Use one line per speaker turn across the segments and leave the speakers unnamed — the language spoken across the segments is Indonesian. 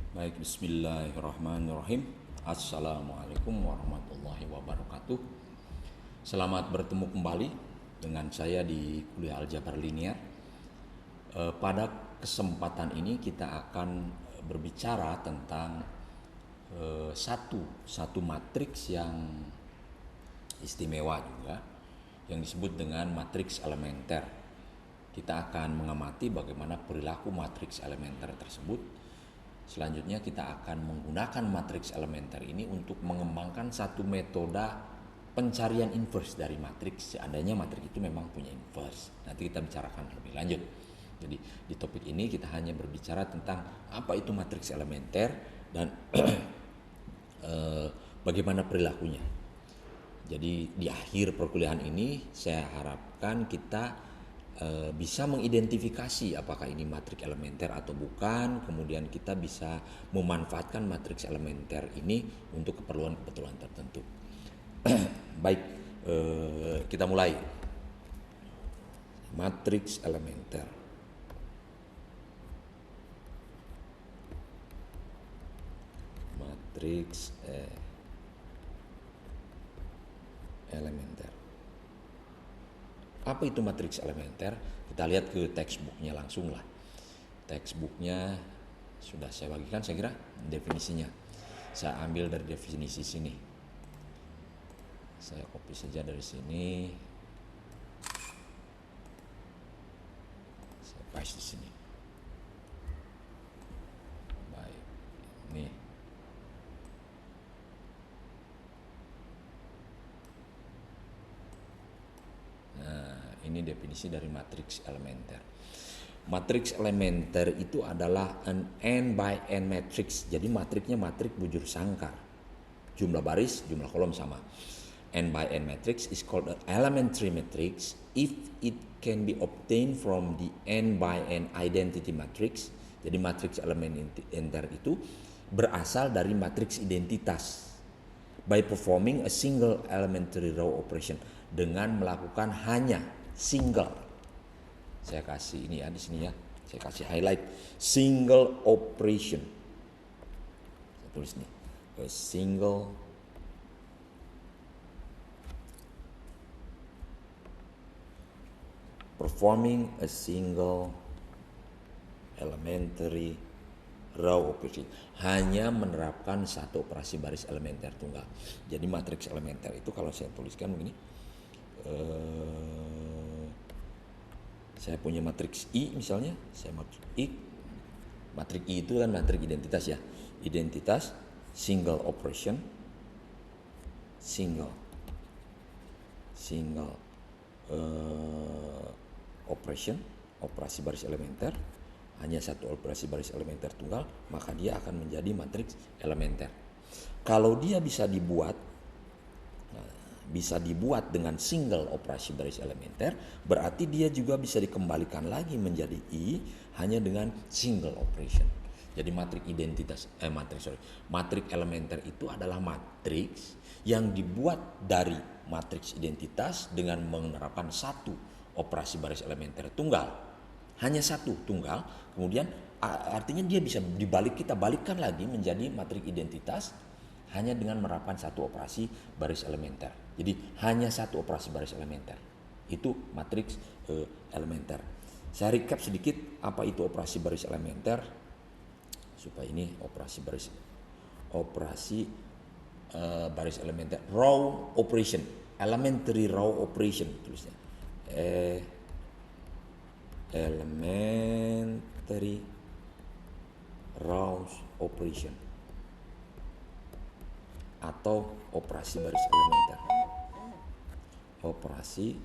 Baik, bismillahirrahmanirrahim. Assalamualaikum warahmatullahi wabarakatuh. Selamat bertemu kembali dengan saya di kuliah aljabar linear. Pada kesempatan ini kita akan berbicara tentang satu matriks yang istimewa juga, yang disebut dengan matriks elementer. Kita akan mengamati bagaimana perilaku matriks elementer tersebut. Selanjutnya kita akan menggunakan matriks elementer ini untuk mengembangkan satu metode pencarian inverse dari matriks, seandainya matriks itu memang punya inverse. Nanti kita bicarakan lebih lanjut. Jadi di topik ini kita hanya berbicara tentang apa itu matriks elementer dan bagaimana perilakunya. Jadi di akhir perkuliahan ini saya harapkan kita bisa mengidentifikasi apakah ini matriks elementer atau bukan. Kemudian kita bisa memanfaatkan matriks elementer ini untuk keperluan-keperluan tertentu. Baik, kita mulai. Matriks elementer. Matriks elementer. Apa itu matriks elementer? Kita lihat ke textbooknya langsung lah. Textbooknya sudah saya bagikan, saya kira definisinya. Saya ambil dari definisi sini. Saya copy saja dari sini. Saya paste di sini. Baik, ini. Ini definisi dari matriks elementer. Matriks elementer itu adalah an n by n matrix. Jadi matriksnya matriks bujur sangkar. Jumlah baris, jumlah kolom sama. N by n matrix is called an elementary matrix if it can be obtained from the n by n identity matrix. Jadi matriks elementer itu berasal dari matriks identitas by performing a single elementary row operation, dengan melakukan hanya single. Saya kasih ini ya di sini ya. Saya kasih highlight single operation. Saya tulis nih. A single performing a single elementary row operation, hanya menerapkan satu operasi baris elementer tunggal. Jadi matriks elementer itu kalau saya tuliskan begini, saya punya matriks I misalnya, saya matriks I. Matriks I itu kan matriks identitas ya. Identitas single operation, single operation, operasi baris elementer, hanya satu operasi baris elementer tunggal, maka dia akan menjadi matriks elementer. Kalau dia bisa dibuat dengan single operasi baris elementer, berarti dia juga bisa dikembalikan lagi menjadi I hanya dengan single operation. Jadi matriks elementer itu adalah matriks yang dibuat dari matriks identitas dengan menerapkan satu operasi baris elementer tunggal, hanya satu tunggal. Kemudian artinya dia bisa kita balikkan lagi menjadi matriks identitas hanya dengan menerapkan satu operasi baris elementer. Jadi hanya satu operasi baris elementer. Itu matriks elementer. Saya recap sedikit apa itu operasi baris elementer supaya ini operasi baris elementer. Row operation, elementary row operation tulisnya. Elementary row operation atau operasi baris elementer. Operasi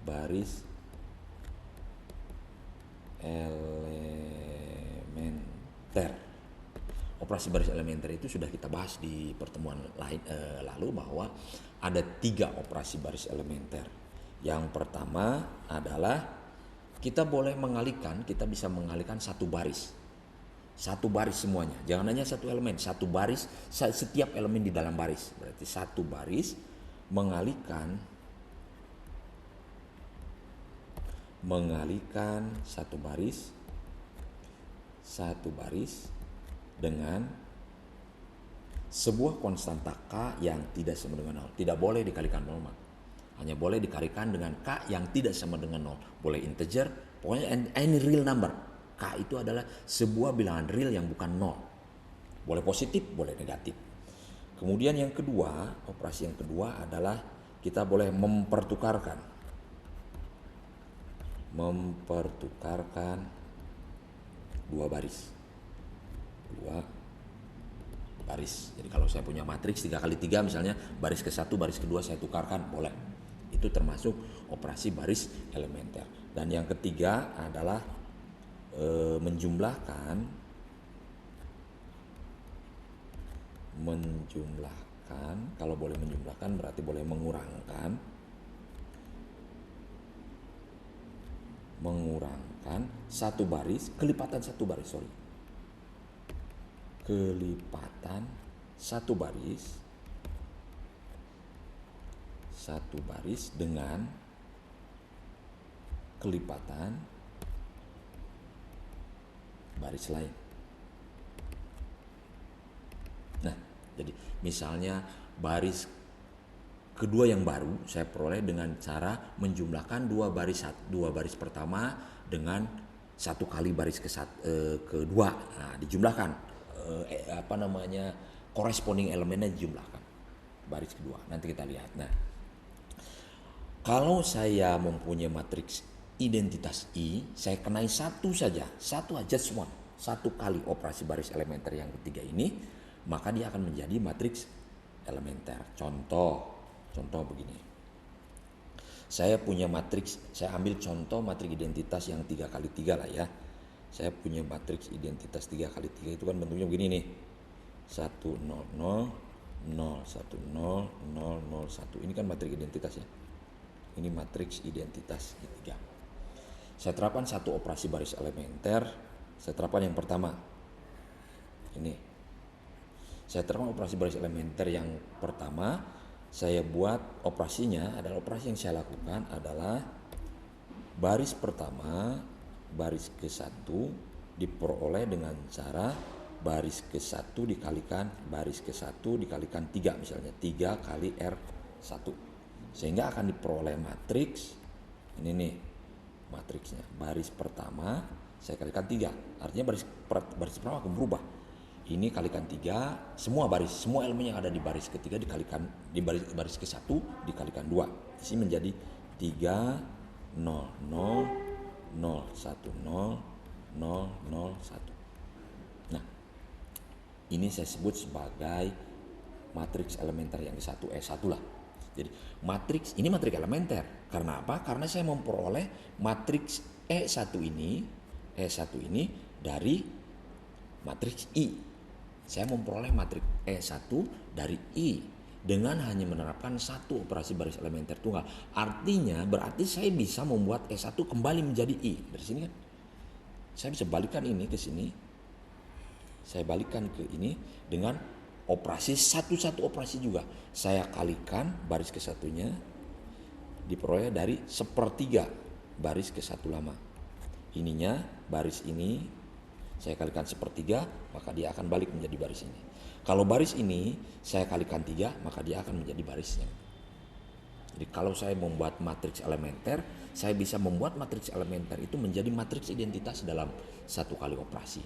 baris elementer. Operasi baris elementer itu sudah kita bahas di pertemuan lalu bahwa ada 3 operasi baris elementer. Yang pertama adalah kita bisa mengalihkan satu baris. Satu baris semuanya, jangan hanya satu elemen, satu baris, setiap elemen di dalam baris. Berarti satu baris mengalihkan satu baris dengan sebuah konstanta K yang tidak sama dengan 0. Tidak boleh dikalikan 0, hanya boleh dikalikan dengan K yang tidak sama dengan 0. Boleh integer, pokoknya any real number. K itu adalah sebuah bilangan real yang bukan 0. Boleh positif, boleh negatif. Kemudian yang kedua, operasi yang kedua adalah kita boleh mempertukarkan dua baris. Jadi kalau saya punya matriks 3x3 misalnya, baris ke-1, baris kedua saya tukarkan, boleh. Itu termasuk operasi baris elementer. Dan yang ketiga adalah menjumlahkan kalau boleh menjumlahkan berarti boleh mengurangkan satu baris, kelipatan satu baris dengan kelipatan baris lain. Nah, jadi misalnya baris kedua yang baru saya peroleh dengan cara menjumlahkan dua baris pertama dengan satu kali baris kedua. Nah, dijumlahkan corresponding elemennya dijumlahkan baris kedua. Nanti kita lihat. Nah, kalau saya mempunyai matriks identitas I, saya kenai satu aja semua, satu kali operasi baris elementer yang ketiga ini, maka dia akan menjadi matriks elementer. Contoh begini. Saya punya matriks, saya ambil contoh matriks identitas yang 3x3 lah ya. Saya punya matriks identitas 3x3 itu kan bentuknya begini nih. 1 0 0 0 1 0 0 0 1. Ini kan matriks identitas ya. Ini matriks identitas ketiga. Saya terapkan satu operasi baris elementer. Saya terapkan yang pertama. Ini. Saya terapkan operasi baris elementer yang pertama. Saya buat operasinya adalah operasi yang saya lakukan adalah baris pertama, baris ke-1 diperoleh dengan cara baris ke-1 dikalikan baris ke-1 dikalikan 3 misalnya 3 kali R1. Sehingga akan diperoleh matriks ini nih matriksnya. Baris pertama saya kalikan 3. Artinya baris pertama akan berubah. Ini kalikan 3, semua elemen yang ada di baris ketiga dikalikan di baris ke-1 dikalikan 2. Di sini menjadi 3 0 0 0 1 0 0 0 0 1. Nah, ini saya sebut sebagai matriks elementer yang ke-1 E1 lah. Jadi matriks elementer. Karena apa? Karena saya memperoleh matriks E1 ini dari matriks I. Saya memperoleh matriks E1 dari I dengan hanya menerapkan satu operasi baris elementer tunggal. Artinya berarti saya bisa membuat E1 kembali menjadi I. Dari sini kan saya bisa balikkan ini ke sini. Saya balikkan ke ini dengan operasi satu operasi juga. Saya kalikan baris ke-1-nya diperoleh dari sepertiga baris ke-1 lama. Ininya baris ini saya kalikan sepertiga, maka dia akan balik menjadi baris ini. Kalau baris ini saya kalikan 3, maka dia akan menjadi barisnya. Jadi kalau saya membuat matriks elementer, saya bisa membuat matriks elementer itu menjadi matriks identitas dalam satu kali operasi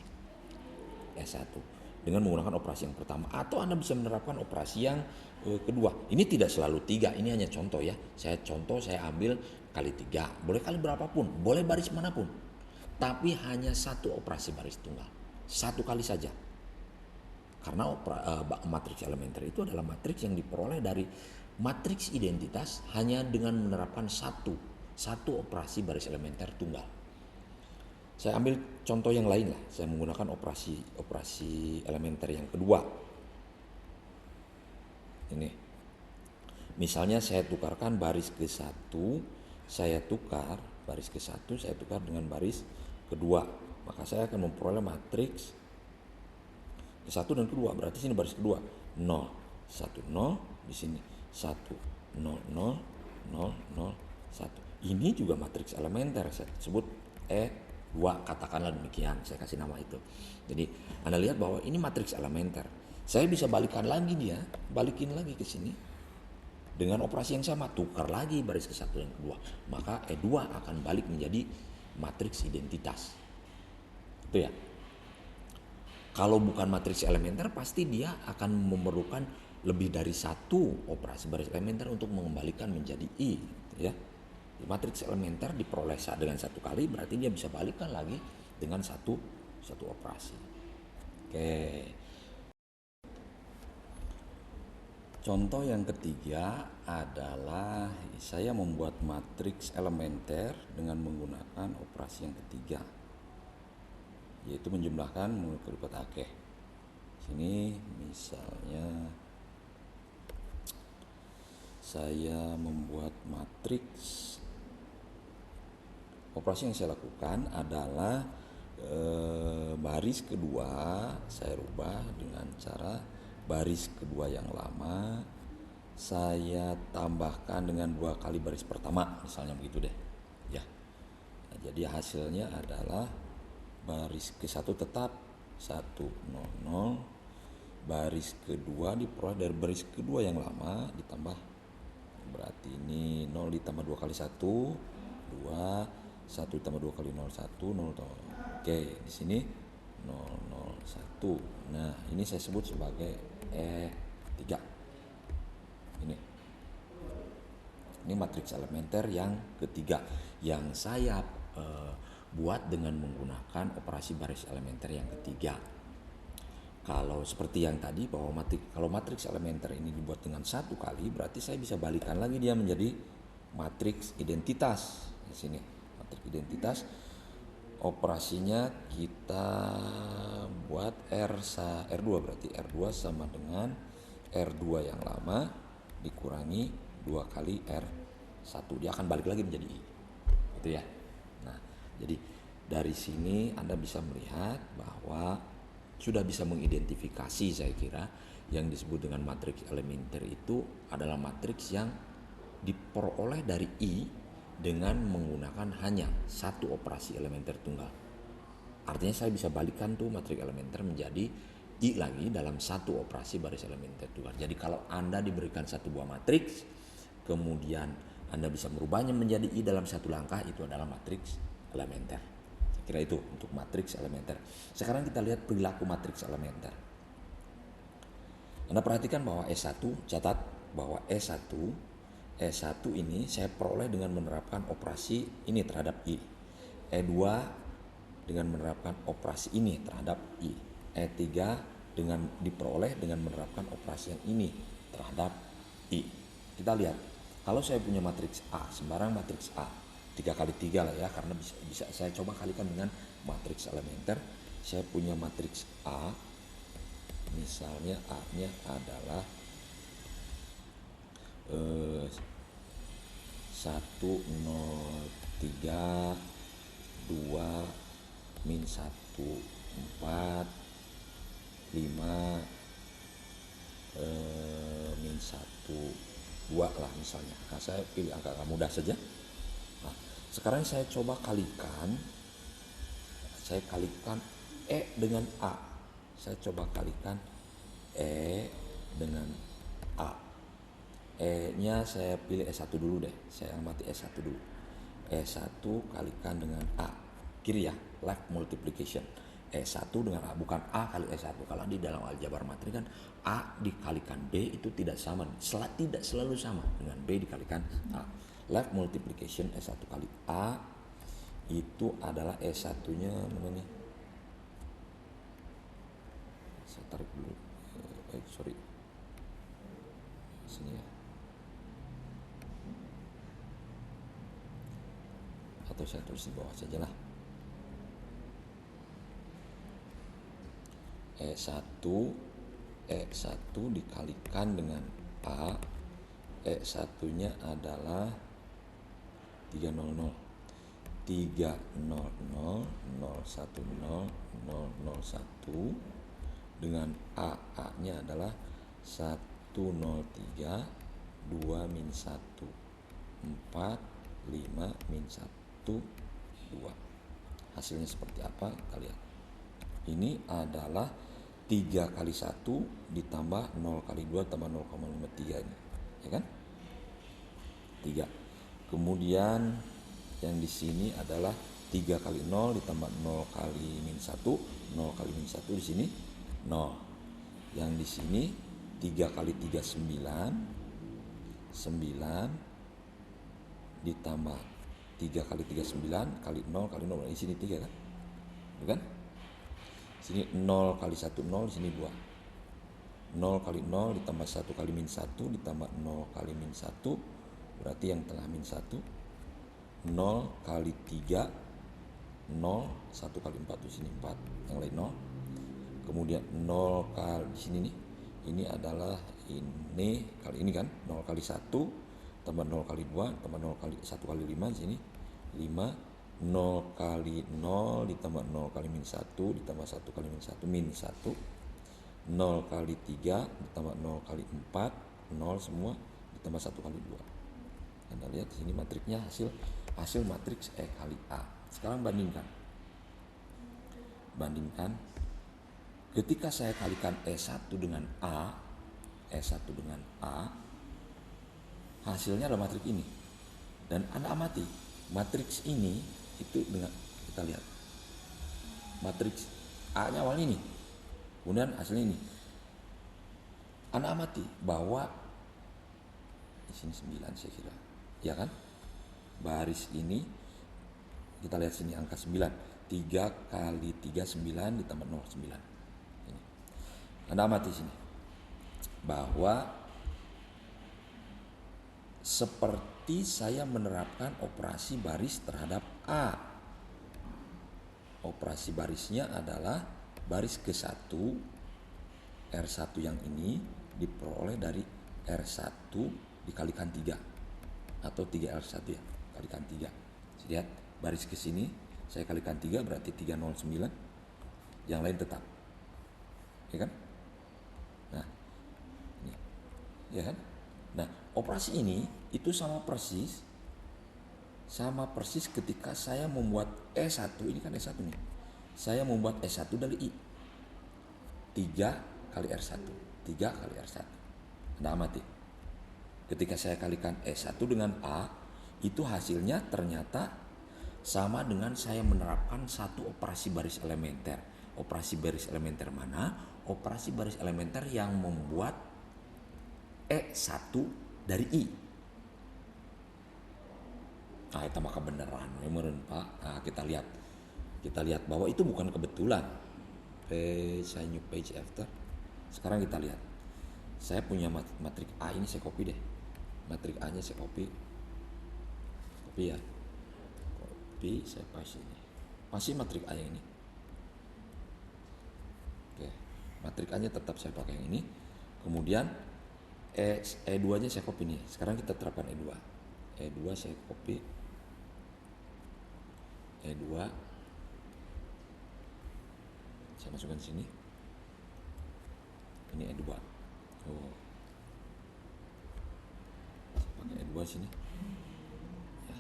S1 dengan menggunakan operasi yang pertama. Atau Anda bisa menerapkan operasi yang kedua. Ini tidak selalu 3, ini hanya contoh ya. Saya ambil kali 3, boleh kali berapapun, boleh baris manapun. Tapi hanya satu operasi baris tunggal, satu kali saja. Karena matriks elementer itu adalah matriks yang diperoleh dari matriks identitas hanya dengan menerapkan satu operasi baris elementer tunggal. Saya ambil contoh yang lain lah. Saya menggunakan operasi elementer yang kedua. Ini. Misalnya saya tukarkan baris ke-1, saya tukar dengan baris kedua, maka saya akan memperoleh matriks ke-1 dan kedua. Berarti sini baris kedua 0 1 0, di sini 1 0 0 0 0 1. Ini juga matriks elementer, saya sebut E2. 2 katakanlah demikian, saya kasih nama itu. Jadi Anda lihat bahwa ini matriks elementer. Saya bisa balikin lagi ke sini dengan operasi yang sama, tukar lagi baris ke satu dan kedua, maka E2 akan balik menjadi matriks identitas. Itu ya. Kalau bukan matriks elementer pasti dia akan memerlukan lebih dari satu operasi baris elementer untuk mengembalikan menjadi I, gitu ya. Matriks elementer diperoleh dengan satu kali, berarti dia bisa balikkan lagi dengan satu operasi. Oke. Contoh yang ketiga adalah saya membuat matriks elementer dengan menggunakan operasi yang ketiga, yaitu menjumlahkan mengelipat akeh. Sini misalnya saya membuat matriks, operasi yang saya lakukan adalah baris kedua saya rubah dengan cara baris kedua yang lama saya tambahkan dengan 2 kali baris pertama, misalnya begitu deh ya. Nah, jadi hasilnya adalah baris ke-1 tetap 100, baris kedua diperoleh dari baris kedua yang lama ditambah, berarti ini 0 ditambah 2 kali 1 2, 1 ditambah 2 kali 0 1 0. Oke, di sini 0 0 1. Nah, ini saya sebut sebagai E3. Ini matriks elementer yang ketiga yang saya buat dengan menggunakan operasi baris elementer yang ketiga. Kalau seperti yang tadi bahwa kalau matriks elementer ini dibuat dengan satu kali, berarti saya bisa balikan lagi dia menjadi matriks identitas. Di sini matriks identitas, operasinya kita buat R2, berarti R2 sama dengan R2 yang lama dikurangi 2 kali R1, dia akan balik lagi menjadi I, gitu ya. Nah, jadi dari sini Anda bisa melihat bahwa sudah bisa mengidentifikasi, saya kira yang disebut dengan matriks elementer itu adalah matriks yang diperoleh dari I dengan menggunakan hanya satu operasi elementer tunggal. Artinya saya bisa balikkan tuh matriks elementer menjadi I lagi dalam satu operasi baris elementer tunggal. Jadi kalau Anda diberikan satu buah matriks, kemudian Anda bisa merubahnya menjadi I dalam satu langkah, itu adalah matriks elementer. Saya kira itu untuk matriks elementer. Sekarang kita lihat perilaku matriks elementer. Anda perhatikan bahwa E1, catat bahwa E1 ini saya peroleh dengan menerapkan operasi ini terhadap I. E2 dengan menerapkan operasi ini terhadap I. E3 dengan diperoleh dengan menerapkan operasi yang ini terhadap I. Kita lihat, kalau saya punya matriks A, sembarang matriks A, 3 kali 3 lah ya, karena bisa saya coba kalikan dengan matriks elementer. Saya punya matriks A, misalnya A-nya adalah 1 0 3 2 min 1 4 5 min 1 2 lah misalnya. Nah, saya pilih angka mudah saja. Nah, sekarang saya coba kalikan, E dengan A. Saya coba kalikan E dengan A. E-nya saya pilih E1 dulu deh. Saya amati E1 dulu. E1 kalikan dengan A. Kiri ya, left multiplication. E1 dengan A, bukan A kali E1. Kalau di dalam aljabar matrik kan A dikalikan B itu tidak sama. Tidak selalu sama dengan B dikalikan A. Left multiplication E1 kali A itu adalah E1-nya mana nih? Saya tarik dulu. Sorry. Sini ya. Atau saya tulis di bawah saja lah. E1 dikalikan dengan A. E1-nya adalah 300 300 010 001 dengan A-nya adalah 103 2 min 1 4 5 min 1 2. hasilnya seperti apa kita lihat. Ini adalah 3 kali 1 ditambah 0 kali 2 tambah 0,53 ini, ya kan? 3. Kemudian yang di sini adalah 3 kali 0 ditambah 0 kali min 1, 0 kali min 1 di sini 0. Yang di sini 3 kali 3 9, 9 ditambah 3 kali 3 9 kali 0 kali 0, di sini 3 kan? Bukan? Sini 0 kali 1 0, di sini 2. 0 kali 0 ditambah 1 kali min 1 ditambah 0 kali min 1, berarti yang tengah min 1. 0 kali 3 0, 1 kali 4 di sini 4, yang lain 0. Kemudian 0 kali di sini nih, ini adalah ini kali ini kan, 0 kali 1 tambah 0 kali 2 tambah 0 kali 1 kali 5 di sini 5. 0 kali 0 ditambah 0 kali min 1 ditambah 1 kali min 1 min 1. 0 kali 3 ditambah 0 kali 4, 0 semua ditambah 1 kali 2. Anda lihat di sini matriknya, hasil matriks E kali A. Sekarang bandingkan ketika saya kalikan E1 dengan A, hasilnya adalah matriks ini. Dan Anda amati matriks ini itu dengan, kita lihat matriks A-nya awal ini, kemudian hasilnya ini. Anda amati bahwa di sini 9 saya kira, ya kan? Baris ini kita lihat sini angka 9, 3 kali 3 9 ditambah 0 9. Ini. Anda amati sini bahwa seperti saya menerapkan operasi baris terhadap A. Operasi barisnya adalah baris ke-1 R1 yang ini diperoleh dari R1 dikalikan 3 atau 3R1 ya, kalikan 3. Lihat baris ke sini saya kalikan 3 berarti 309. Yang lain tetap. Ya kan? Nah, ini. Ya kan? Nah, operasi ini itu sama persis ketika saya membuat E1, ini kan E1 nih. Saya membuat E1 dari I. 3 kali R1, 3 kali R1. Anda amati. Ketika saya kalikan E1 dengan A, itu hasilnya ternyata sama dengan saya menerapkan satu operasi baris elementer. Operasi baris elementer mana? Operasi baris elementer yang membuat E1 dari I. Nah, itu maka beneran, meureun Pak. Nah, kita lihat bahwa itu bukan kebetulan. Saya new page after. Sekarang kita lihat. Saya punya matrik A ini, saya copy deh. Matrik A-nya saya copy ya. Copy, saya paste ini. Masih matrik A yang ini. Oke, matrik A-nya tetap saya pakai yang ini. Kemudian E2-nya saya copy nih. Sekarang kita terapkan E2. E2 saya copy. E2 saya masukkan sini. Ini E2. Oh. Saya pakai E2 sini. Ya.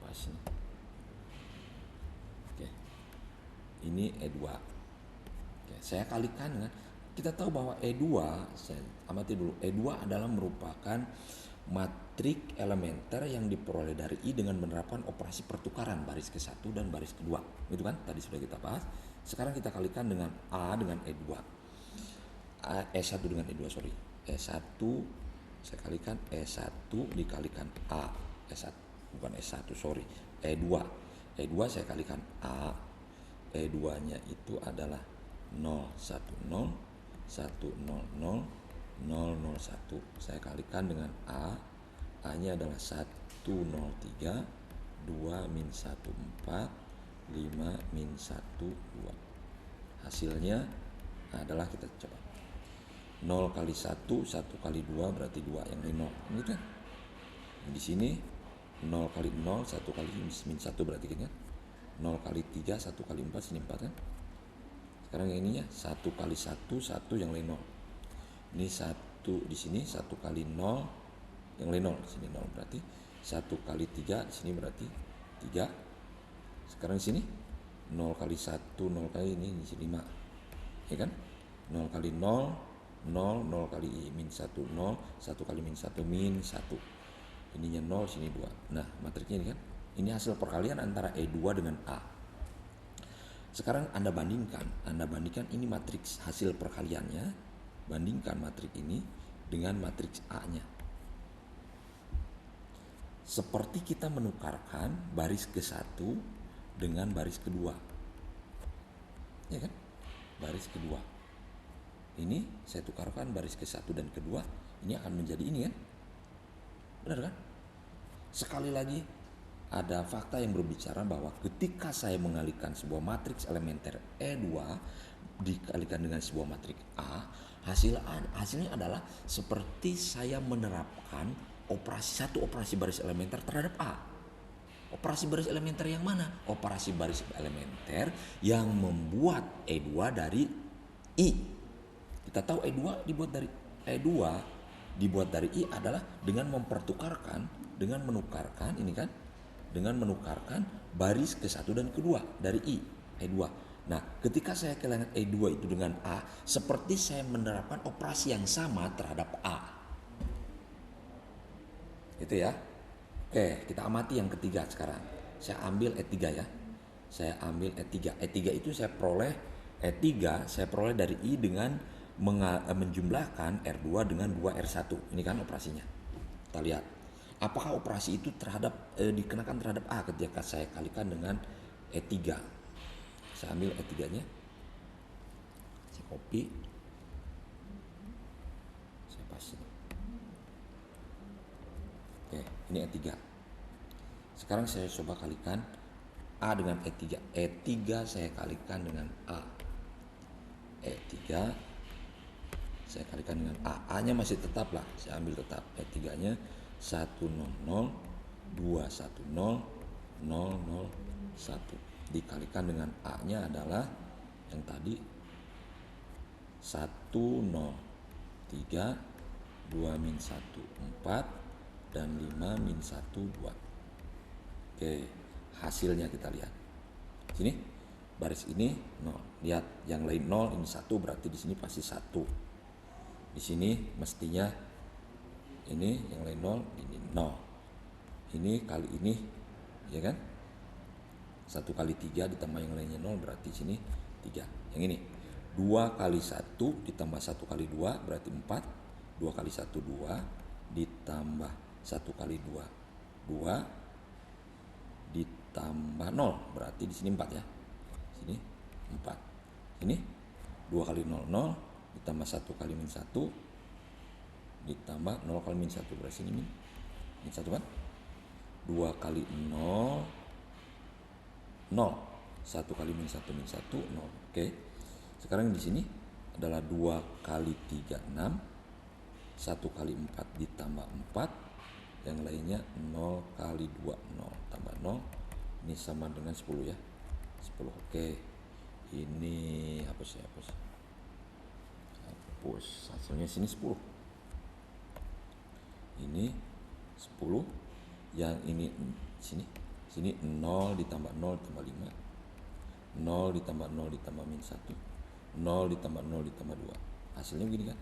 Pas nih. Oke. Ini E2. Oke, saya kalikan dengan, kita tahu bahwa E2, saya amati dulu, E2 adalah merupakan matrik elementer yang diperoleh dari I dengan menerapkan operasi pertukaran baris ke-1 dan baris kedua. Itu kan tadi sudah kita bahas. Sekarang kita kalikan dengan A dengan E2. E1 dengan E2, sorry. E1 saya kalikan E1 dikalikan A. E1 bukan E1, sorry. E2. E2 saya kalikan A. E2-nya itu adalah 0 1 0 1 0 0 0 0 1. Saya kalikan dengan A. A-nya adalah 1 0 3 2 min 1 4 5 min 1 2. Hasilnya adalah, kita coba, 0 kali 1 1 kali 2 berarti 2, yang lain 0. Ini kan di sini 0 kali 0 1 kali min 1 berarti kan 0 kali 3 1 kali 4 sini 4 kan. Sekarang yang ininya 1 kali 1 1, yang lain 0. Ini 1 di sini 1 kali 0 yang lain 0, sini 0 berarti 1 kali 3, sini berarti 3. Sekarang sini 0 kali 1, 0 kali ini sini 5. Ya kan? 0 kali 0, 0, 0 kali min 1, 0, 1 kali min 1, min 1. Ininya 0, sini 2. Nah, matriksnya ini kan. Ini hasil perkalian antara E2 dengan A. Sekarang Anda bandingkan ini matriks hasil perkaliannya, bandingkan matriks ini dengan matriks A-nya. Seperti kita menukarkan baris ke-1 dengan baris kedua. Ya kan? Baris kedua. Ini saya tukarkan baris ke-1 dan kedua, ini akan menjadi ini kan? Benar kan? Sekali lagi, ada fakta yang berbicara bahwa ketika saya mengalihkan sebuah matriks elementer E2 dikalikan dengan sebuah matriks A, hasilnya adalah seperti saya menerapkan satu operasi baris elementer terhadap A. Operasi baris elementer yang mana? Operasi baris elementer yang membuat E2 dari I. Kita tahu E2 dibuat dari I adalah dengan menukarkan baris ke-1 dan kedua dari I, E2. Nah, ketika saya kehilangan E2 itu dengan A, seperti saya menerapkan operasi yang sama terhadap A. Itu ya. Oke, kita amati yang ketiga sekarang. Saya ambil E3 ya. Saya ambil E3. E3 itu saya peroleh dari I dengan menjumlahkan R2 dengan 2R1. Ini kan operasinya. Kita lihat. Apakah operasi itu dikenakan terhadap A ketika saya kalikan dengan E3. Saya ambil E3-nya. Saya copy. Saya paste. Oke, ini E3. Sekarang saya coba kalikan A dengan E3. E3 saya kalikan dengan A. E3 saya kalikan dengan A. A-nya masih tetap lah. Saya ambil tetap. E3-nya 100, 210, 001. Dikalikan dengan A-nya adalah yang tadi 103, 2 min 1, 4, dan 5 min 1, 2. Oke, hasilnya kita lihat. Sini baris ini 0. Lihat yang lain 0, ini 1, berarti di sini pasti 1. Di sini mestinya ini yang lain 0, ini 0. Ini kali ini, ya kan? 1 kali 3 ditambah yang lainnya 0 berarti sini 3. Yang ini 2 kali 1 ditambah 1 kali 2 berarti 4. 2 kali 1 2 ditambah 1 kali 2 2 ditambah 0 berarti di sini 4 ya. Sini 4. Ini 2 kali 0 0 ditambah 1 kali min 1 ditambah 0 kali min 1 berarti ini min 1 kan. 2 kali 0 0, 1 kali min 1 min 1 0. Oke. Sekarang di sini adalah 2 kali 3 6, 1 kali 4 ditambah 4, yang lainnya 0 kali 2 0 tambah 0. Ini sama dengan 10 ya. 10. Oke. Ini hapus. Hasilnya sini 10. Ini 10, yang ini sini 0 ditambah 0 ditambah 5, 0 ditambah 0 ditambah min 1, 0 ditambah 0 ditambah 2. Hasilnya begini kan.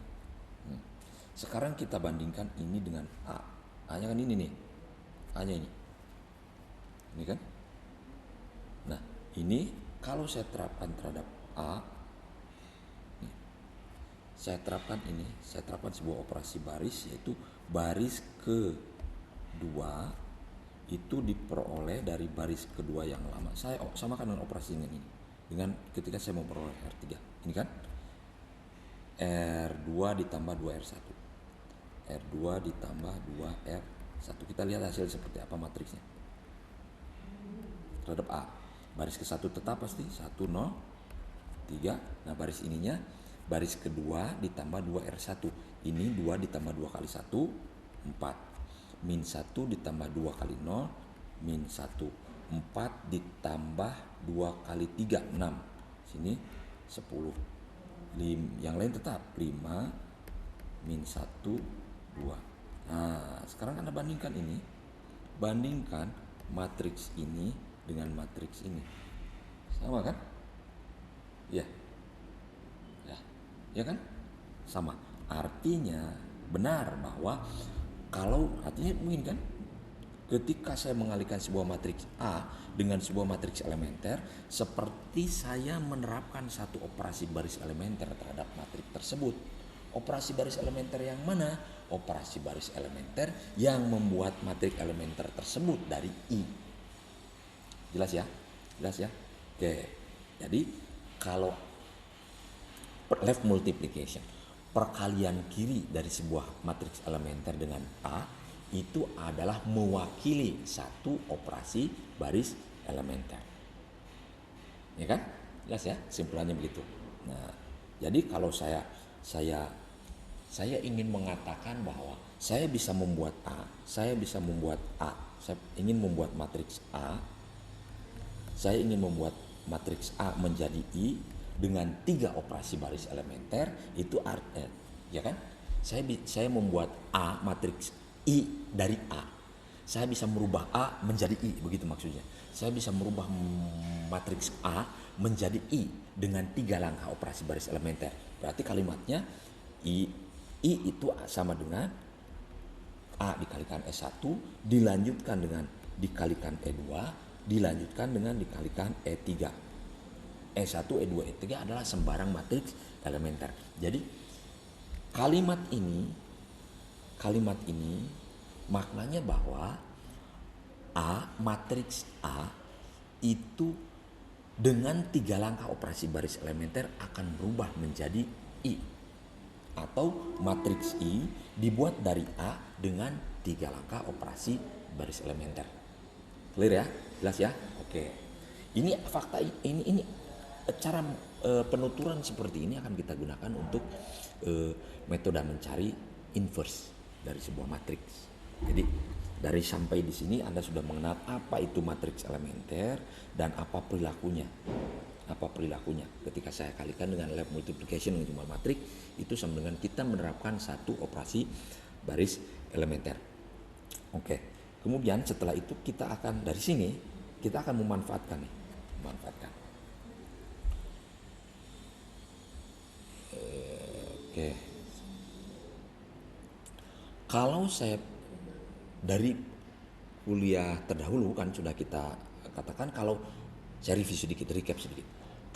Sekarang kita bandingkan ini dengan A. A-nya kan ini nih. A-nya ini kan. Nah, ini kalau saya terapkan terhadap A, saya terapkan sebuah operasi baris, yaitu baris kedua itu diperoleh dari baris kedua yang lama. Saya samakan dengan operasi ini dengan ketika saya memperoleh R3. Ini kan R2 ditambah 2R1. R2 ditambah 2R1. Kita lihat hasil seperti apa matriksnya. Terhadap A. Baris ke-1 tetap pasti 1 0 3. Nah, baris ininya baris kedua ditambah 2R1. Ini 2 ditambah 2 kali 1 4. Min 1 ditambah 2 kali 0 min 1. 4 ditambah 2 kali 3 6. Sini 10. Yang lain tetap 5 min 1 2. Nah, sekarang Anda bandingkan ini. Bandingkan matriks ini dengan matriks ini. Sama kan? Ya, ya, ya kan? Sama. Artinya benar bahwa kalau artinya mungkin kan ketika saya mengalihkan sebuah matriks A dengan sebuah matriks elementer, seperti saya menerapkan satu operasi baris elementer terhadap matriks tersebut. Operasi baris elementer yang mana? Operasi baris elementer yang membuat matriks elementer tersebut dari I. Jelas ya? Jelas ya? Oke. Jadi kalau left multiplication, perkalian kiri dari sebuah matriks elementer dengan A itu adalah mewakili satu operasi baris elementer. Ya kan? Jelas ya? Simpulannya begitu. Nah, jadi kalau saya ingin mengatakan bahwa saya bisa membuat A, saya ingin membuat matriks A, saya ingin membuat matriks A menjadi I dengan 3 operasi baris elementer, itu ya kan? Saya membuat A matriks I dari A. Saya bisa merubah A menjadi I, begitu maksudnya. Saya bisa merubah matriks A menjadi I dengan 3 langkah operasi baris elementer. Berarti kalimatnya I itu sama dengan A dikalikan E1 dilanjutkan dengan dikalikan E2 dilanjutkan dengan dikalikan E3. E1, E2, E3 adalah sembarang matriks elementer. Jadi kalimat ini maknanya bahwa matriks A itu dengan 3 langkah operasi baris elementer akan berubah menjadi I, atau matriks I dibuat dari A dengan 3 langkah operasi baris elementer. Clear ya? Jelas ya? Oke. Ini fakta, ini cara penuturan seperti ini akan kita gunakan untuk metode mencari inverse dari sebuah matriks. Jadi dari sampai di sini Anda sudah mengenal apa itu matriks elementer dan apa perilakunya. Apa perilakunya ketika saya kalikan dengan left multiplication dengan jumlah matriks, itu sama dengan kita menerapkan satu operasi baris elementer. Oke. Kemudian setelah itu kita akan dari sini kita akan memanfaatkan. Oke. Kalau saya dari kuliah terdahulu kan sudah kita katakan, kalau saya review sedikit, recap sedikit.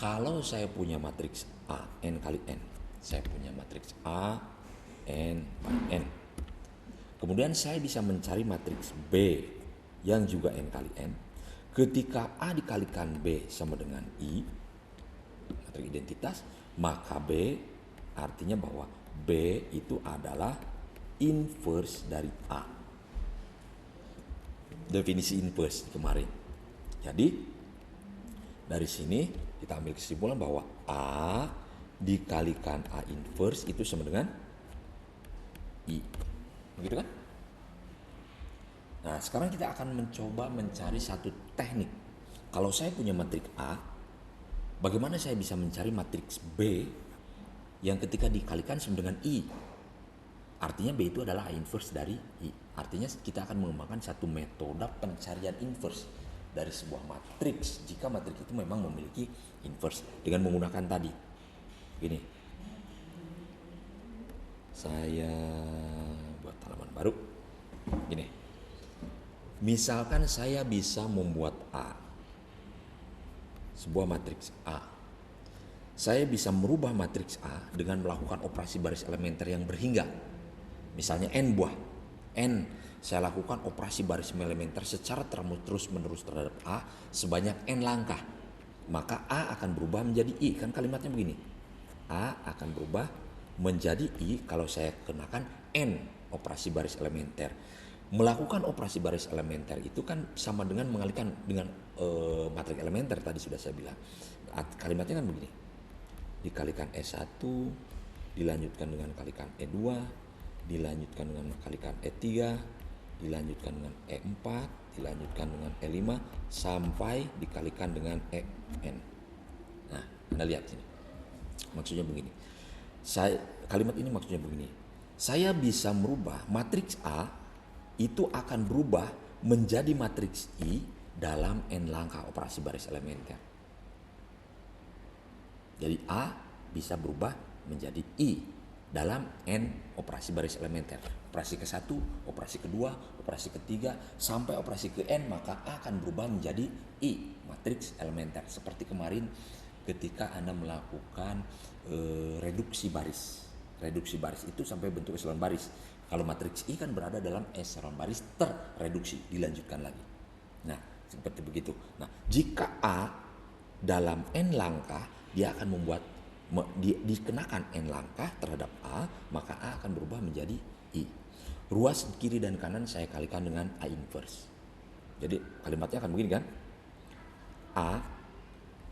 Kalau saya punya matriks A n kali n, saya punya matriks A n by n. Kemudian saya bisa mencari matriks B yang juga n kali n. Ketika A dikalikan B sama dengan I, matriks identitas, maka B artinya bahwa B itu adalah inverse dari A. Definisi inverse kemarin. Jadi dari sini kita ambil kesimpulan bahwa A dikalikan A inverse itu sama dengan I. Begitu kan? Nah, sekarang kita akan mencoba mencari satu teknik. Kalau saya punya matriks A, bagaimana saya bisa mencari matriks B yang ketika dikalikan sama dengan I? Artinya B itu adalah A inverse dari I. Artinya kita akan mengembangkan satu metode pencarian inverse dari sebuah matriks jika matriks itu memang memiliki inverse dengan menggunakan tadi. Gini. Saya buat halaman baru. Gini. Misalkan saya bisa membuat A. Sebuah matriks A. Saya bisa merubah matriks A dengan melakukan operasi baris elementer yang berhingga. Misalnya n buah. N, saya lakukan operasi baris elementer secara terus-menerus terhadap A sebanyak n langkah. Maka A akan berubah menjadi I. Kan kalimatnya begini. A akan berubah menjadi I kalau saya kenakan n operasi baris elementer. Melakukan operasi baris elementer itu kan sama dengan mengalihkan dengan matriks elementer tadi sudah saya bilang. Kalimatnya kan begini. Dikalikan E1, dilanjutkan dengan kalikan E2, dilanjutkan dengan kalikan E3, dilanjutkan dengan E4, dilanjutkan dengan E5 sampai dikalikan dengan En. Nah, Anda lihat sini. Maksudnya begini. Kalimat ini maksudnya begini. saya bisa merubah matriks A itu akan berubah menjadi matriks I dalam n langkah operasi baris elementer. Jadi A bisa berubah menjadi I dalam n operasi baris elementer. Operasi ke-1, operasi kedua, operasi ketiga, sampai operasi ke n, maka A akan berubah menjadi I, matriks elementer. Seperti kemarin ketika Anda melakukan reduksi baris. Reduksi baris itu sampai bentuk eselon baris. Kalau matriks I kan berada dalam eselon baris terreduksi, dilanjutkan lagi. Nah, seperti begitu. Nah, jika A dalam n langkah, dia akan membuat dikenakan n langkah terhadap A, maka A akan berubah menjadi I. Ruas kiri dan kanan saya kalikan dengan A inverse. Jadi kalimatnya akan begini kan? A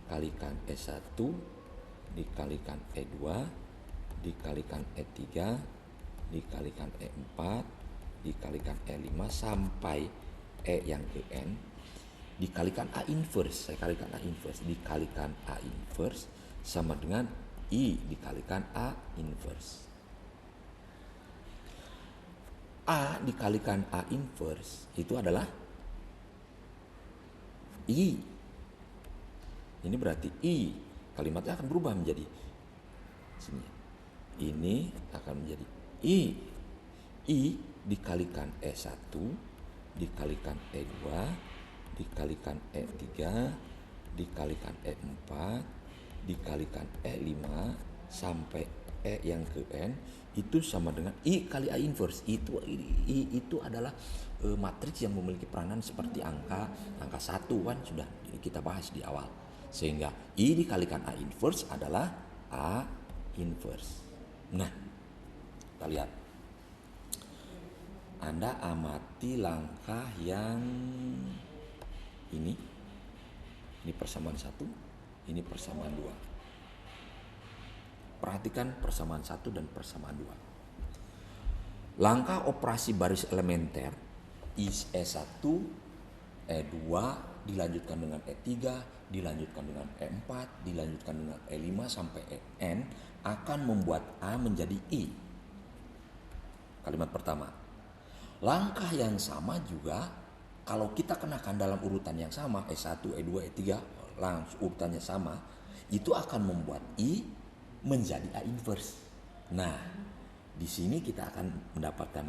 kalikan E1 dikalikan E2 dikalikan E3 dikalikan E4 dikalikan E5 sampai E yang ke N dikalikan A inverse. Saya kalikan A inverse dikalikan A inverse sama dengan I dikalikan A inverse. A dikalikan A inverse itu adalah I. Ini berarti I. Kalimatnya akan berubah menjadi sini. Ini akan menjadi I. I dikalikan E1 dikalikan E2 dikalikan E3 dikalikan E4 dikalikan E5 sampai E yang ke N itu sama dengan I kali A inverse. Itu adalah matriks yang memiliki peranan seperti angka 1 kan sudah kita bahas di awal. Sehingga I dikalikan A inverse adalah A inverse. Nah, kita lihat. Anda amati langkah yang ini persamaan 1, ini persamaan 2. Perhatikan persamaan 1 dan persamaan 2. Langkah operasi baris elementer E1, E2 dilanjutkan dengan E3, dilanjutkan dengan E4, dilanjutkan dengan E5 sampai En akan membuat A menjadi I. Kalimat pertama. Langkah yang sama juga kalau kita kenakan dalam urutan yang sama E1, E2, E3 langsung urutannya sama, itu akan membuat I menjadi A inverse. Nah, di sini kita akan mendapatkan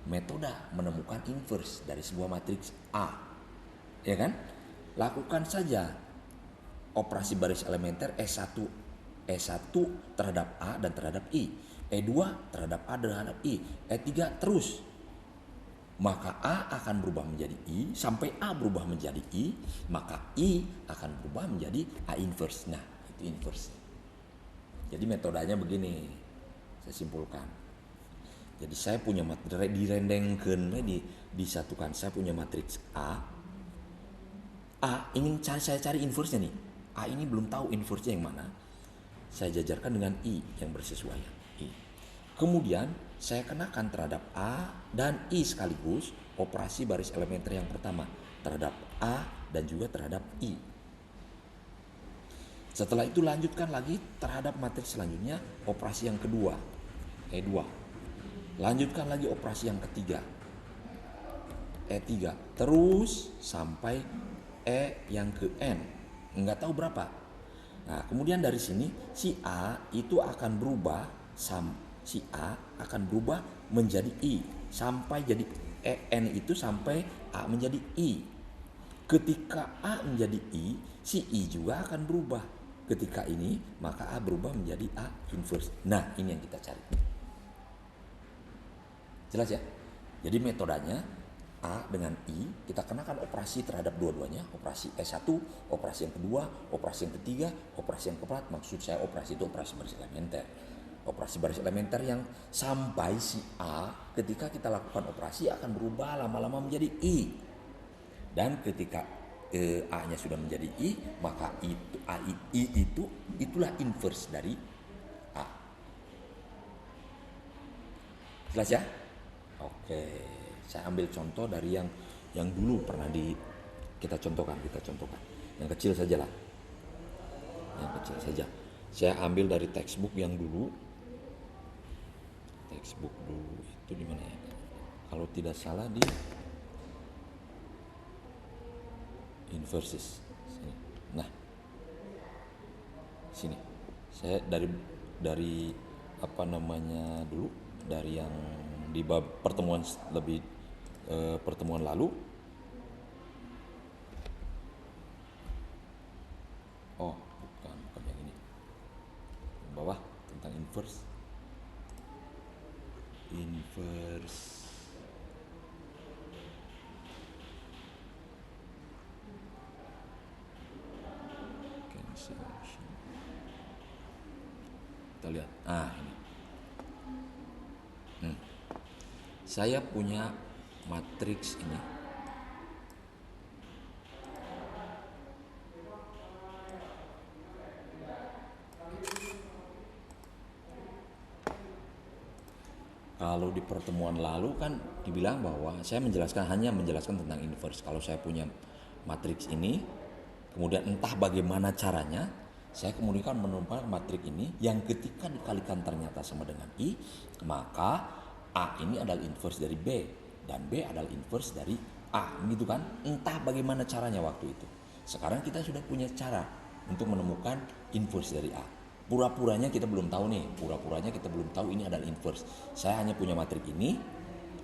metode menemukan inverse dari sebuah matriks A. Ya kan? Lakukan saja operasi baris elementer E1 terhadap A dan terhadap I, E2 terhadap A dan terhadap I, E3 terus. Maka A akan berubah menjadi I, sampai A berubah menjadi I, maka I akan berubah menjadi A inverse. Nah, itu inverse. Jadi metodenya begini, saya simpulkan. Jadi saya punya direndengkan, disatukan. Saya punya matriks A ingin saya cari inverse-nya nih. A ini belum tahu inverse-nya yang mana. Saya jajarkan dengan I yang bersesuaian. I. Kemudian saya kenakan terhadap A dan I sekaligus operasi baris elementer yang pertama terhadap A dan juga terhadap I. Setelah itu lanjutkan lagi terhadap matriks selanjutnya operasi yang kedua E2. Lanjutkan lagi operasi yang ketiga E3. Terus sampai E yang ke N. Enggak tahu berapa. Nah, kemudian dari sini si A itu akan berubah menjadi I sampai jadi N itu sampai A menjadi I. Ketika A menjadi I, si I juga akan berubah. Ketika ini, maka A berubah menjadi A inverse. Nah, ini yang kita cari. Jelas ya? Jadi metodenya A dengan I, kita kenakan operasi terhadap dua-duanya. Operasi E1, operasi yang kedua, operasi yang ketiga, operasi yang keempat. Maksud saya operasi itu operasi baris elementer. Operasi baris elementer yang sampai si A ketika kita lakukan operasi akan berubah lama-lama menjadi I. Dan ketika A-nya sudah menjadi I, maka itulah inverse dari A. Jelas ya? Oke, saya ambil contoh dari yang dulu pernah kita contohkan. Yang kecil saja lah. Yang kecil saja. Saya ambil dari textbook yang dulu. textbook dulu itu di mana ya? Kalau tidak salah di inverses sini. Nah, sini. Saya dari apa namanya dulu, dari yang di pertemuan pertemuan lalu. Oh, bukan yang ini. Bawah tentang inverse. Cancellation. Kita lihat. Ini. Saya punya matriks ini. Kalau di pertemuan lalu kan dibilang bahwa saya hanya menjelaskan tentang inverse. Kalau saya punya matriks ini, kemudian entah bagaimana caranya, saya kemudian menemukan matriks ini yang ketika dikalikan ternyata sama dengan I, maka A ini adalah inverse dari B dan B adalah inverse dari A, gitu kan? Entah bagaimana caranya waktu itu. Sekarang kita sudah punya cara untuk menemukan inverse dari A. Pura-puranya kita belum tahu ini adalah inverse. Saya hanya punya matriks ini.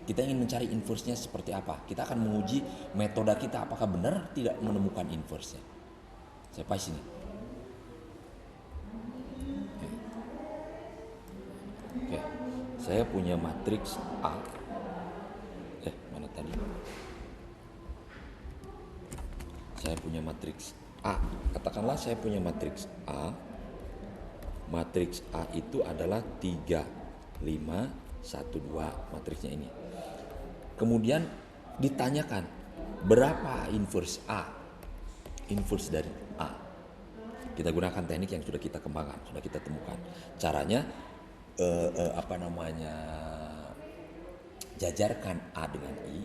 Kita ingin mencari inverse-nya seperti apa. Kita akan menguji metode kita apakah benar tidak menemukan inverse-nya. Saya paste sini. Oke. Saya punya matriks A. Mana tadi? Saya punya matriks A. Katakanlah saya punya matriks A. Matriks A itu adalah 3, 5, 1, 2 matriksnya ini. Kemudian ditanyakan berapa inverse A? Inverse dari A. Kita gunakan teknik yang sudah kita kembangkan, sudah kita temukan. Caranya jajarkan A dengan I,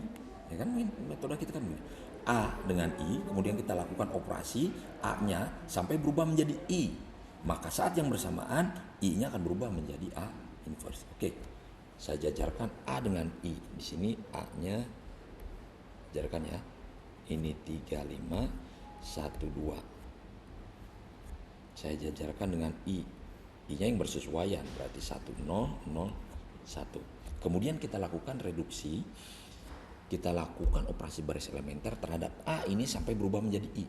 ya kan metode kita kan begini. A dengan I, kemudian kita lakukan operasi A-nya sampai berubah menjadi I. Maka saat yang bersamaan I-nya akan berubah menjadi A inverse. Oke. Saya jajarkan A dengan I. Di sini A-nya jajarkan ya. Ini 3, 5, 1, 2. Saya jajarkan dengan I. I-nya yang bersesuaian, berarti 1, 0, 0, 1. Kemudian kita lakukan reduksi. Kita lakukan operasi baris elementer terhadap A ini sampai berubah menjadi I.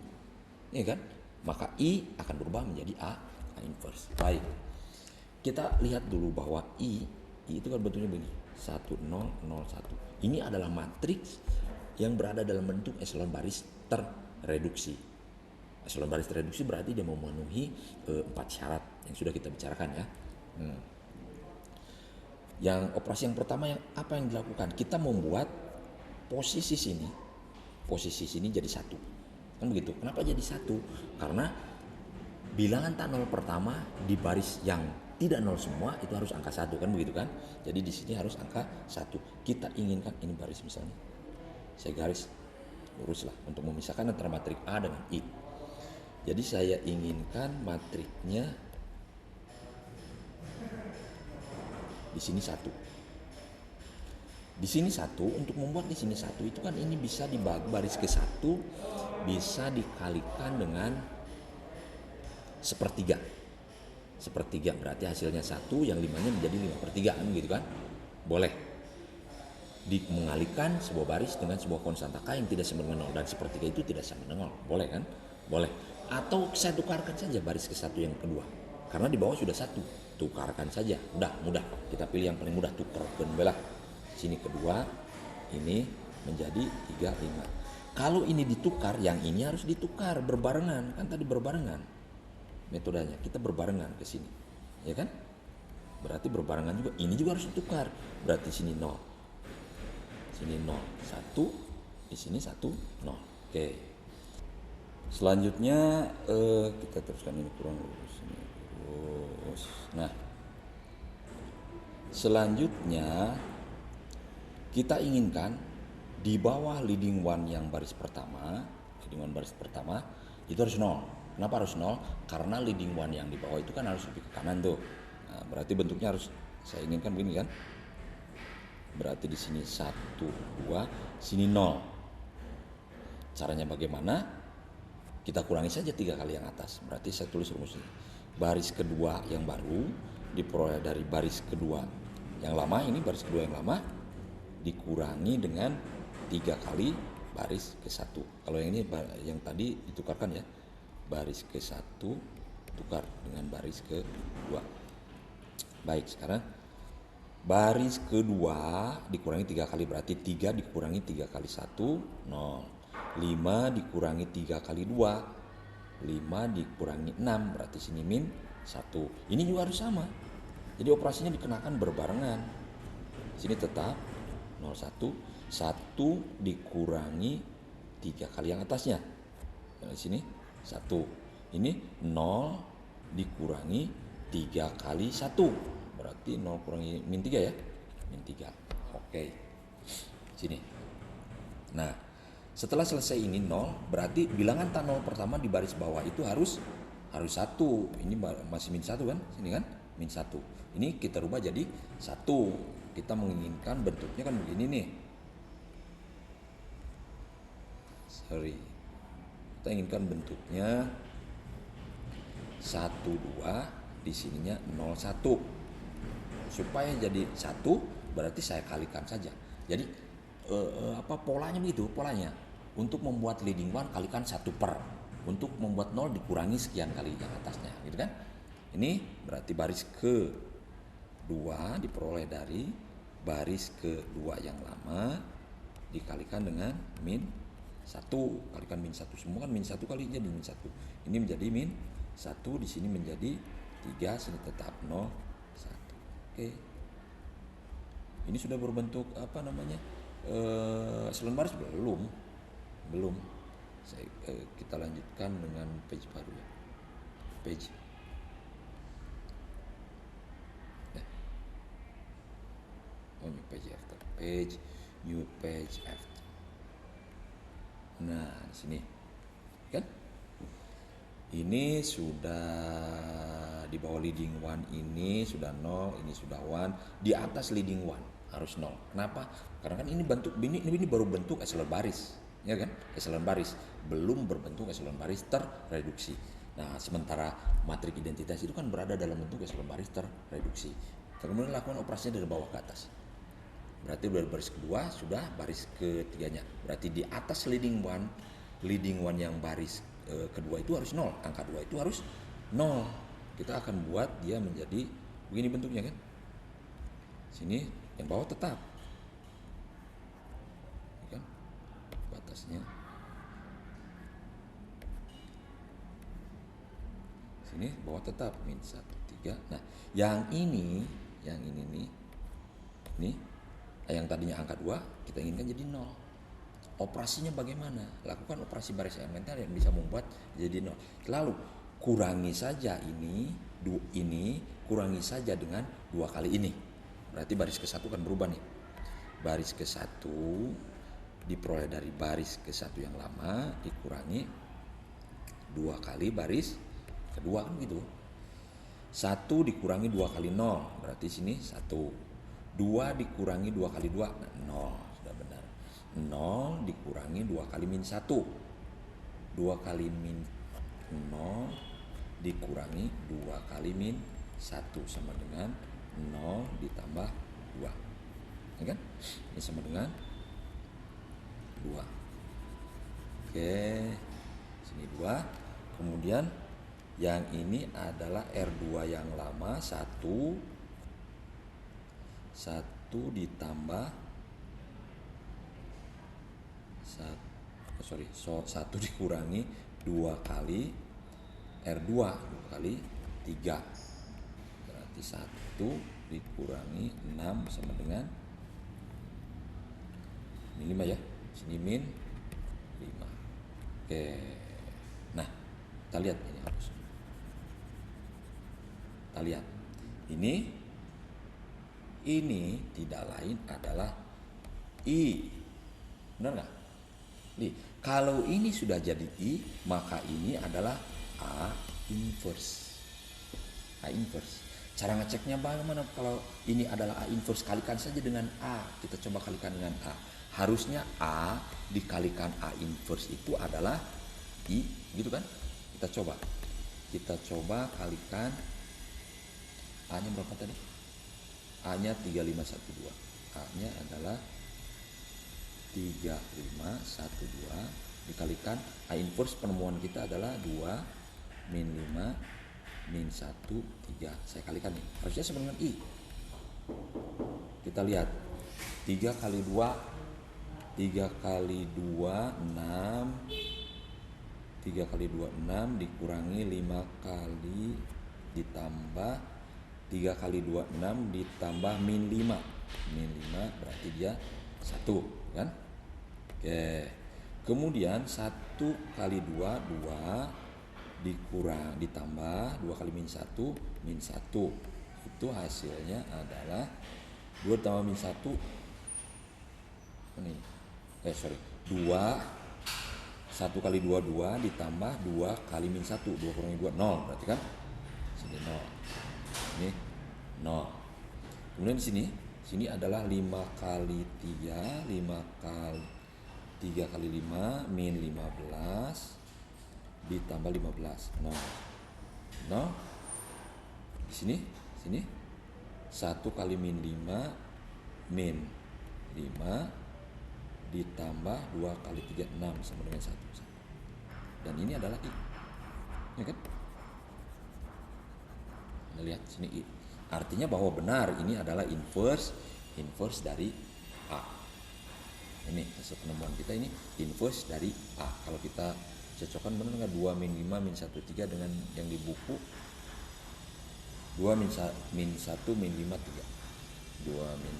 Ya kan? Maka I akan berubah menjadi A inverse. Baik. Kita lihat dulu bahwa I itu kan bentuknya begini. 1, 0, 0, 1. Ini adalah matriks yang berada dalam bentuk eselon baris terreduksi. Eselon baris terreduksi berarti dia memenuhi 4 syarat yang sudah kita bicarakan ya. Yang operasi yang pertama apa yang dilakukan? Kita membuat posisi sini jadi 1. Kan begitu. Kenapa jadi 1? Karena bilangan tak nol pertama di baris yang tidak nol semua itu harus angka 1, kan begitu kan? Jadi di sini harus angka 1. Kita inginkan ini baris misalnya. Saya garis lurus lah untuk memisahkan antara matriks A dengan I. Jadi saya inginkan matriknya di sini 1. Di sini 1, untuk membuat di sini 1 itu kan ini bisa dibagi baris ke 1 bisa dikalikan dengan sepertiga berarti hasilnya 1, yang 5-nya menjadi 5/3 kan gitu kan. Boleh mengalihkan sebuah baris dengan sebuah konstanta K yang tidak sama dengan 0 dan sepertiga itu tidak sama dengan 0. Boleh kan? Boleh. Atau saya tukarkan saja baris ke 1 yang kedua. Karena di bawah sudah 1. Tukarkan saja. Mudah. Kita pilih yang paling mudah, tukarkan belah. Sini kedua, ini menjadi 3, 5. Kalau ini ditukar, yang ini harus ditukar berbarengan. Kan tadi berbarengan metodenya, kita berbarengan ke sini, ya kan? Berarti berbarengan juga. Ini juga harus ditukar. Berarti sini 0, sini 0, 1, di sini 1, 0. Oke. Selanjutnya kita teruskan ini kurang lurus. Nah, selanjutnya kita inginkan di bawah leading one yang baris pertama itu harus 0. Kenapa harus 0? Karena leading one yang di bawah itu kan harus lebih ke kanan tuh. Nah, berarti bentuknya harus saya inginkan begini kan. berarti di sini 1, 2, sini 0. Caranya bagaimana? Kita kurangi saja 3 kali yang atas. Berarti saya tulis rumusnya. Baris kedua yang baru diperoleh dari baris kedua yang lama, ini baris kedua yang lama dikurangi dengan 3 kali baris ke-1. Kalau yang ini yang tadi ditukarkan ya. Baris ke-1 tukar dengan baris ke-2. Baik, sekarang baris kedua dikurangi 3 kali, berarti 3 dikurangi 3 kali 1, 0. 5 dikurangi 3 kali 2, 5 dikurangi 6, berarti sini min 1. Ini juga harus sama. Jadi operasinya dikenakan berbarengan. Sini tetap 01, 1 dikurangi 3 kali yang atasnya. Nah, di sini 1. Ini 0 dikurangi 3 kali 1. Berarti 0 kurangi min 3 ya. Min 3. Oke. Sini. Nah, setelah selesai ini 0, berarti bilangan tan 0 pertama di baris bawah itu harus 1. Ini masih min 1 kan? Sini kan? Min 1. Ini kita rubah jadi 1. Kita menginginkan bentuknya kan begini nih. Kita inginkan bentuknya 1, 2, di sininya 0, 1. Supaya jadi 1, berarti saya kalikan saja. Jadi polanya begitu, polanya. Untuk membuat leading one kalikan 1 per. Untuk membuat 0 dikurangi sekian kali yang atasnya, gitu kan? Ini berarti baris ke-2 diperoleh dari baris ke-2 yang lama dikalikan dengan min 1. Kalikan min 1, semua kan min 1 kali jadi min 1. Ini menjadi min 1, di sini menjadi 3, sini tetap 0, 1. Oke. Ini sudah berbentuk apa namanya? Eselon baris belum. Kita lanjutkan dengan page baru ya. Page. New page after page, new page after. Nah, di sini kan? Ini sudah di bawah leading one, ini sudah 0, ini sudah 1. Di atas leading one harus 0. Kenapa? Karena kan ini bentuk ini baru bentuk eselon baris, ya kan? Eselon baris belum berbentuk eselon baris terreduksi. Nah, sementara matrik identitas itu kan berada dalam bentuk eselon baris terreduksi. Kemudian lakukan operasinya dari bawah ke atas. Berarti dari baris kedua sudah baris ketiganya. Berarti di atas leading one yang baris kedua itu harus 0. Angka 2 itu harus 0. Kita akan buat dia menjadi begini bentuknya kan. Sini yang bawah tetap. Kan? Batasnya. Sini bawah tetap min 1, 3. Nah, yang ini nih. Nih. Yang tadinya angka 2 kita inginkan jadi 0. Operasinya bagaimana? Lakukan operasi baris elementer yang bisa membuat jadi 0. Lalu kurangi saja ini kurangi saja dengan 2 kali ini. Berarti baris ke-1 kan berubah nih. Baris ke-1 diperoleh dari baris ke-1 yang lama dikurangi 2 kali baris kedua kan gitu. 1 dikurangi 2 kali 0, berarti sini 1. 2 dikurangi 2 kali 2, 0, sudah benar. 0 dikurangi 2 kali min 1. 2 kali min 0 dikurangi 2 kali min 1 sama dengan 0 ditambah 2. Ya kan? Ini sama dengan 2. Oke. Sini 2. Kemudian yang ini adalah R2 yang lama 1 ditambah 1 dikurangi 2 kali R2 2 kali 3, berarti 1 dikurangi 6 sama dengan min 5 ya, sini min 5. Oke, nah kita lihat ini harus kita lihat ini tidak lain adalah I. Benar nggak? Nih, kalau ini sudah jadi I, maka ini adalah A inverse. A inverse. Cara ngeceknya bagaimana? Kalau ini adalah A inverse, kalikan saja dengan A. Kita coba kalikan dengan A. Harusnya A dikalikan A inverse itu adalah I, gitu kan? Kita coba. Kita coba kalikan A-nya berapa tadi? A-nya 3512. A-nya adalah 3512 dikalikan A inverse, penemuan kita adalah 2 min 5 min 1, 3. Saya kalikan nih. Harusnya sama dengan I. Kita lihat. 3 kali 2, 3 kali 2, 6. 3 kali 2, 6 dikurangi 5 kali ditambah 3 kali 2, 6 ditambah min 5. Min 5 berarti dia 1, kan? Oke. Kemudian 1 kali 2, 2 dikurang ditambah 2 kali min 1 min 1, itu hasilnya adalah 2 tambah min 1 ini 2 1 kali 2 2 ditambah 2 kali min 1, 2 kurangi 2 0, berarti kan sini 0, ini 0. Kemudian di sini adalah 5 kali 3 5 kali 3 kali 5 min 15 ditambah 15, 0. Di sini 1 kali min 5 min 5 ditambah 2 kali 3, 6 sama dengan 1. Dan ini adalah I. Ya kan? Anda lihat sini I. Artinya bahwa benar ini adalah inverse dari A. Ini hasil penemuan kita, ini inverse dari A. Kalau kita cocokkan benar nggak 2 min 5 min 1 3 dengan yang di buku 2 min 1 min 5 3, 2 min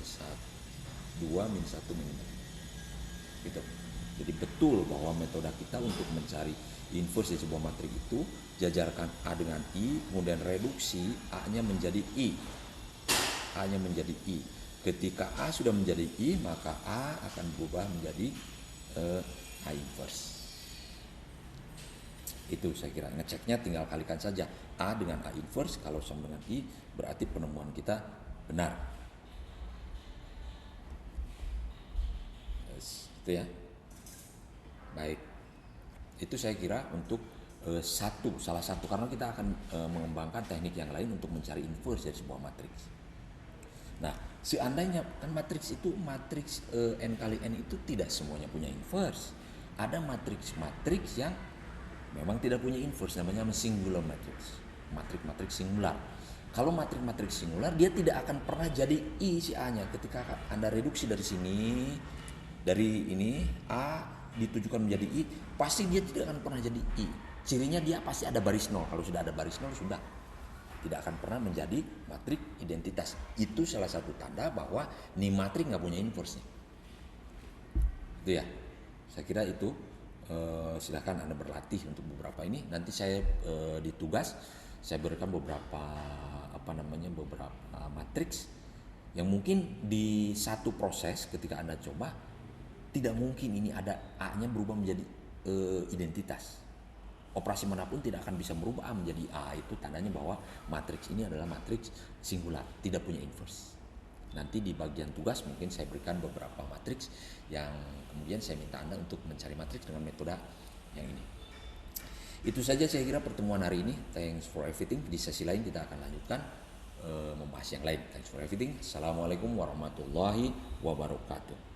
1 min 5 gitu. Jadi betul bahwa metode kita untuk mencari inverse di sebuah matrik itu jajarkan A dengan I, kemudian reduksi A-nya menjadi I. A-nya menjadi I. Ketika A sudah menjadi I, maka A akan berubah menjadi A inverse. Itu saya kira ngeceknya tinggal kalikan saja A dengan A inverse, kalau sama dengan I berarti penemuan kita benar. Itu ya. Baik. Itu saya kira untuk salah satu karena kita akan mengembangkan teknik yang lain untuk mencari inverse dari sebuah matriks. Nah, seandainya kan matriks n kali n itu tidak semuanya punya inverse. Ada matriks yang memang tidak punya inverse, namanya singular matrix, matrik singular. Kalau matrik singular dia tidak akan pernah jadi I si A-nya. Ketika Anda reduksi dari sini, dari ini A ditujukan menjadi I, pasti dia tidak akan pernah jadi I. Cirinya dia pasti ada baris nol. Kalau sudah ada baris nol sudah tidak akan pernah menjadi matrik identitas. Itu salah satu tanda bahwa nih matrik nggak punya inverse-nya. Itu ya. Saya kira itu. Silahkan Anda berlatih untuk beberapa ini. Nanti saya ditugas saya berikan beberapa matriks yang mungkin di satu proses ketika Anda coba tidak mungkin ini ada A-nya berubah menjadi identitas. Operasi manapun tidak akan bisa merubah A menjadi A. Itu tandanya bahwa matriks ini adalah matriks singular, tidak punya inverse. Nanti di bagian tugas mungkin saya berikan beberapa matriks yang kemudian saya minta Anda untuk mencari matriks dengan metode yang ini. Itu saja saya kira pertemuan hari ini. Thanks for everything. Di sesi lain kita akan lanjutkan membahas yang lain. Thanks for everything. Assalamualaikum warahmatullahi wabarakatuh.